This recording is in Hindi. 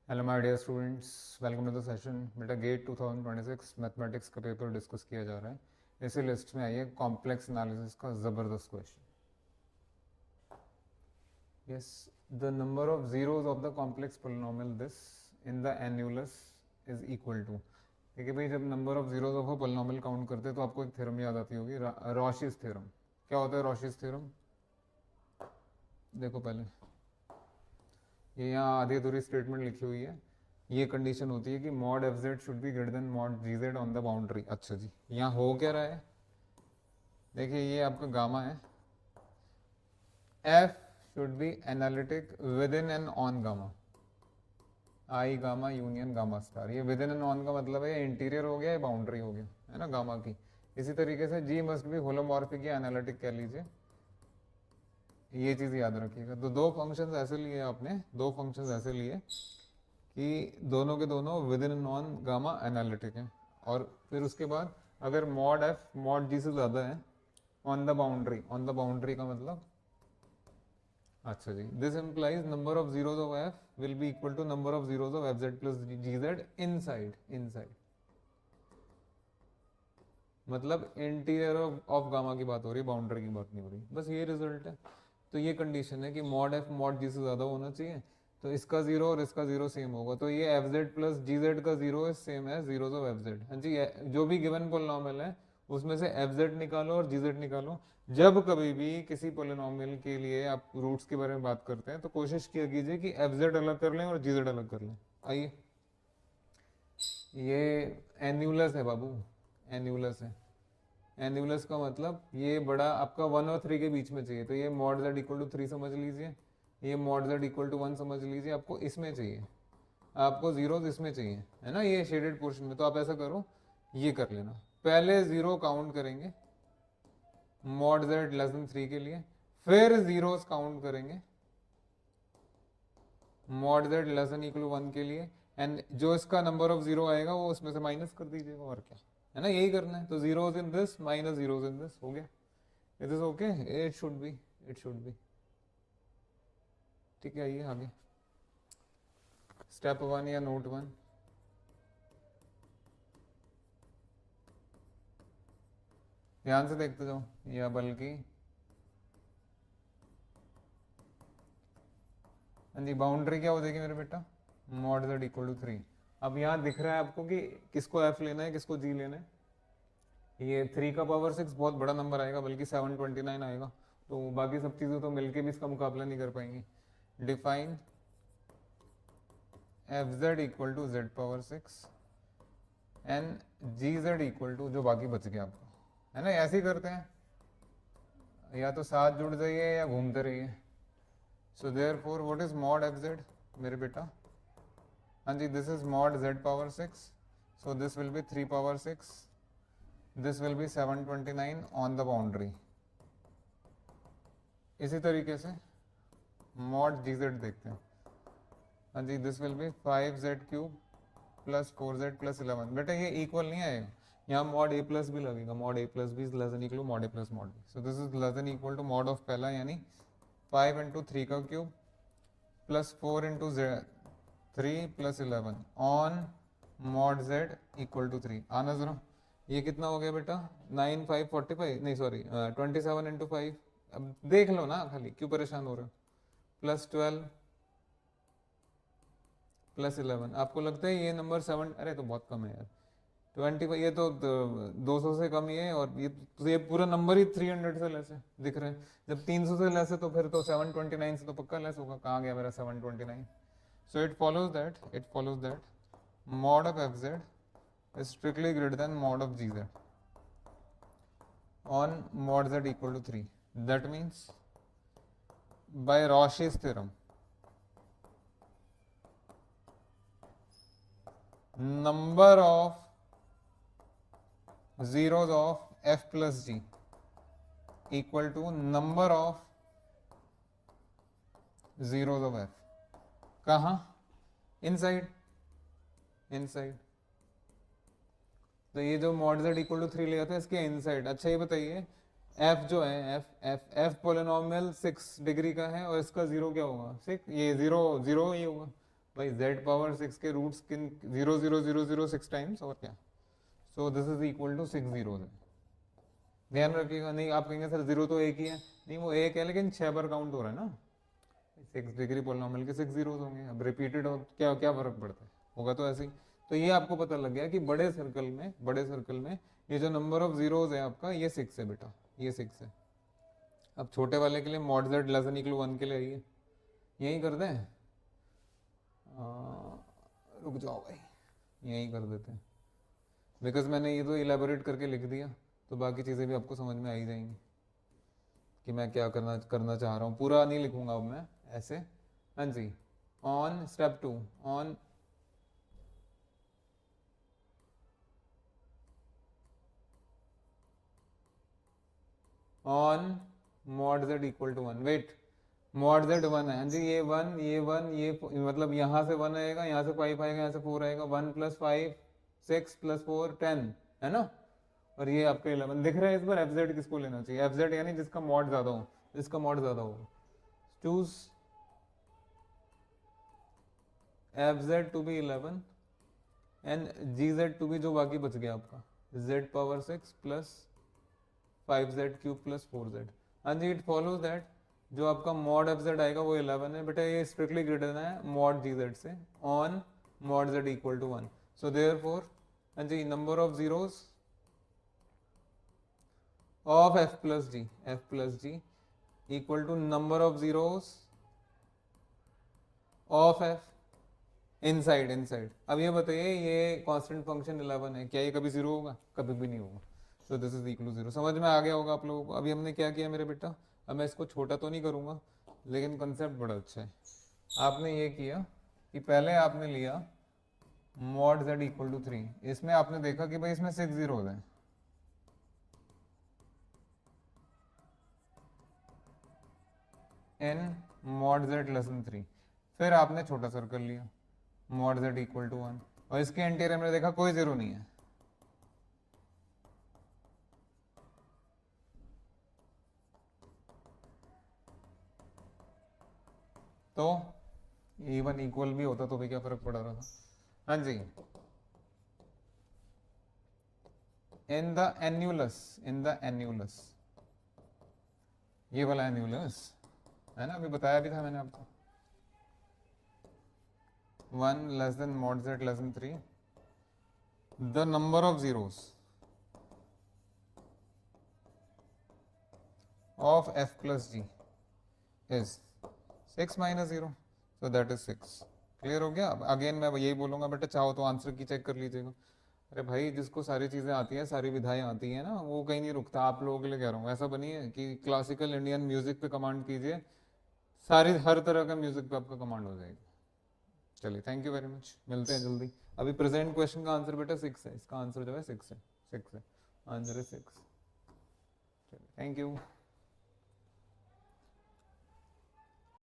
Hello my dear students, welcome to the session. बेटा गेट 2026 मैथमेटिक्स का पेपर डिस्कस किया जा रहा है। इसी लिस्ट में आइए कॉम्प्लेक्स एनालिसिस का ज़बरदस्त question. Yes, the number of zeros of the complex polynomial this in the annulus is equal to. ठीक है भाई, जब number of zeros of a polynomial count करते हैं तो आपको एक थ्योरम याद आती होगी, रॉशीज थ्योरम। क्या होता है रॉशीज थ्योरम? देखो पहले, ये यहाँ आधी अधूरी स्टेटमेंट लिखी हुई है। ये कंडीशन होती है कि mod f Z should be greater than mod g Z on the boundary. अच्छा जी, यहाँ हो क्या रहा है? देखिए ये आपका गामा है, F should be analytic with in and on gamma, I gamma union gamma star. ये विद इन एंड ऑन का मतलब है इंटीरियर हो गया या बाउंड्री हो गया, है ना, गामा की। इसी तरीके से जी मस्ट बी होलोमॉर्फिक या एनालिटिक कह लीजिए, ये चीज़ याद रखिएगा। तो दो फंक्शंस ऐसे लिए आपने, दो फंक्शंस ऐसे लिए कि दोनों के दोनों with in non gamma analytic हैं। और फिर उसके बाद अगर मॉड एफ मॉड जी से ज़्यादा है on the boundary, on the boundary का मतलब, अच्छा जी, this implies number of zeros of f will be equal to number of zeros of f z plus g z inside, inside मतलब इंटीरियर ऑफ गामा की बात हो रही है, बाउंड्री की बात नहीं हो रही। बस ये रिजल्ट है। तो ये कंडीशन है कि मॉड एफ मॉड जी से ज़्यादा होना चाहिए, तो इसका जीरो और इसका जीरो सेम होगा। तो ये F z plus g Z का जीरो इज सेम है जीरोज ऑफ एफ जेड। हाँ जी, जो भी गिवन पोलिनोमियल है उसमें से एफ जेड निकालो और जी जेड निकालो। जब कभी भी किसी पोलिनोमियल के लिए आप रूट्स के बारे में बात करते हैं तो कोशिश किया कीजिए कि एफ जेड अलग कर लें और जी जेड अलग कर लें। आइए, ये एन्यूलस है बाबू, एन्यूलस है। एन्यूलस का मतलब ये बड़ा आपका 1 और 3 के बीच में चाहिए, तो ये मॉड जेड इक्वल टू 3 समझ लीजिए, ये मॉड जेड इक्वल टू 1 समझ लीजिए। आपको इसमें चाहिए, आपको जीरोज इसमें चाहिए, है ना, ये शेडेड पोर्शन में। तो आप ऐसा करो, ये कर लेना, पहले जीरो काउंट करेंगे मॉड जेड लेस देन 3 के लिए, फिर जीरोस काउंट करेंगे mod z less than equal to 1 के लिए, एंड जो इसका नंबर ऑफ जीरो आएगा वो उसमें से माइनस कर दीजिएगा, और क्या है ना, यही करना है। तो zeros in this minus zeros in this, हो गया। It is okay, it should be, it should be. ठीक है, आइए आगे, स्टेप 1 या नोट 1। ध्यान से देखते जाओ, या बल्कि, हाँ जी, बाउंड्री क्या हो जाएगी मेरे बेटा? Mod z equal to 3। अब यहाँ दिख रहा है आपको कि किसको एफ लेना है, किसको जी लेना है। ये 3 का पावर 6 बहुत बड़ा नंबर आएगा, बल्कि 729 आएगा। तो बाकी सब चीज़ें तो मिलके भी इसका मुकाबला नहीं कर पाएंगी। Define f z equal to z power 6 and g z equal to जो बाकी बच गया आपको, है ना, ऐसे ही करते हैं, या तो साथ जुड़ जाइए या घूमते रहिए। So therefore what is mod f z मेरे बेटा? हाँ जी, this is mod z power 6, so this will be 3 power 6, this will be 729 on the boundary. इसी तरीके से मॉड जी जेड देखते हैं। हाँ जी, this will be 5z cube plus 4z plus 11। बेटा ये इक्वल नहीं आएगा, यहाँ मॉड ए प्लस भी लगेगा, मॉड ए प्लस भी less than equal mod a plus mod b. So this is less than equal to mod of पहला, यानी 5 इंटू 3 का cube plus 4 into 3 plus 11 on mod z equal to 3। आना जरा, ये कितना हो गया बेटा? 9 5 45, नहीं सॉरी 27 इंटू 5। अब देख लो ना, खाली क्यों परेशान हो रहे हो? Plus 12 plus 11। आपको लगता है ये नंबर 7? अरे तो बहुत कम है यार, 25, ये तो 200 से कम ही है, और ये पूरा नंबर ही 300 से लेस है दिख रहा है। जब 300 से लेस है तो फिर तो 729 से तो पक्का लेस होगा। कहाँ गया मेरा 729? So it follows that mod of f Z is strictly greater than mod of gz on mod z equal to 3. That means by Cauchy's theorem, number of zeros of f plus g equal to number of zeros of f. कहाँ? Inside, inside. तो ये जो मॉड जेड इक्वल टू 3 ले जाते हैं इसके इनसाइड। अच्छा ये बताइए, एफ जो है, एफ पोलिनोमियल 6 डिग्री का है और इसका जीरो क्या होगा? 6, ये जीरो जीरो ही होगा। भाई z पावर 6 के रूट्स किन 0 0 0 0 6 टाइम्स और क्या, so this is equal to 6 zeros है। ध्यान रखिएगा, नहीं आप कहेंगे सर जीरो तो एक ही है, नहीं वो एक है लेकिन 6 बार काउंट हो रहा है ना, 6 डिग्री पोलिनोमियल के 6 जीरोज होंगे, अब रिपीटेड हो क्या क्या फर्क पड़ता है, होगा तो ऐसे ही। तो ये आपको पता लग गया कि बड़े सर्कल में ये जो नंबर ऑफ जीरोज है आपका ये 6 है बेटा, ये 6 है। अब छोटे वाले के लिए mod z less than equal 1 के लिए आइए, यही कर दें, रुक जाओ भाई, यही कर देते हैं, बिकॉज मैंने ये तो इलेबोरेट करके लिख दिया, तो बाकी चीज़ें भी आपको समझ में आ ही जाएंगी कि मैं क्या करना चाह रहा हूँ। पूरा नहीं लिखूंगा अब मैं ऐसे। हाँ जी, on step 2 on mod z equal to 1, wait mod z 1 है, हाँ जी ये 1 ये 1 ये मतलब यहाँ से 1 आएगा, यहाँ से 5 आएगा, यहाँ से 4 आएगा, 1 + 5 6 + 4 10 है ना, और ये आपका 11 दिख रहा है। इस बार एफ किसको लेना चाहिए, एफ यानी जिसका मॉड ज्यादा हो, जिसका मॉड ज्यादा हो, choose f to be 11 and g to be जो बाकी बच गया आपका z पावर 6 + 5z³ + 4z। हाँ जी, इट फॉलोज दैट जो आपका मॉड एफ आएगा वो 11 है बेटा, ये स्ट्रिक्टली ग्रेटर है मॉड जी से on mod z equal to 1, so therefore हाँ जी number of zeros of f plus g equal to number of zeros of f inside. अब ये बताइए ये कांस्टेंट फंक्शन 11 है, क्या ये कभी जीरो होगा, कभी भी नहीं होगा, so this is equal to 0। समझ में आ गया होगा आप लोगों को। अभी हमने क्या किया मेरे बेटा, अब मैं इसको छोटा तो नहीं करूंगा लेकिन कंसेप्ट बड़ा अच्छा है। आपने ये किया कि पहले आपने लिया मॉड z इक्वल टू 3, इसमें आपने देखा कि भाई इसमें 6 जीरो हैं, n mod z less than 3, फिर आपने छोटा सर्कल लिया मॉड z इक्वल टू 1 और इसके इंटीरियर में देखा कोई जीरो नहीं है, तो इवन इक्वल भी होता तो भी क्या फर्क पड़ रहा था। हाँ जी, इन द एन्यूलस ये वाला एन्यूलस है ना, अभी बताया भी था मैंने आपको, 1 less than mod z less than 3, the number of zeros of f plus g is 6 minus 0, so that is 6। Clear हो गया। अब अगेन मैं यही बोलूंगा बेटा, चाहो तो आंसर की चेक कर लीजिएगा। अरे भाई जिसको सारी चीज़ें आती हैं, सारी विधाएं आती हैं ना, वो कहीं नहीं रुकता। आप लोगों के लिए कह रहा हूँ, ऐसा बनिए कि क्लासिकल इंडियन म्यूजिक पे कमांड कीजिए, सारी हर तरह का म्यूजिक पे आपका कमांड हो जाएगी। चलिए थैंक यू वेरी मच, मिलते हैं जल्दी। अभी प्रेजेंट क्वेश्चन का आंसर बेटा 6 है, इसका आंसर जो है 6 है, आंसर है 6। चलिए थैंक यू।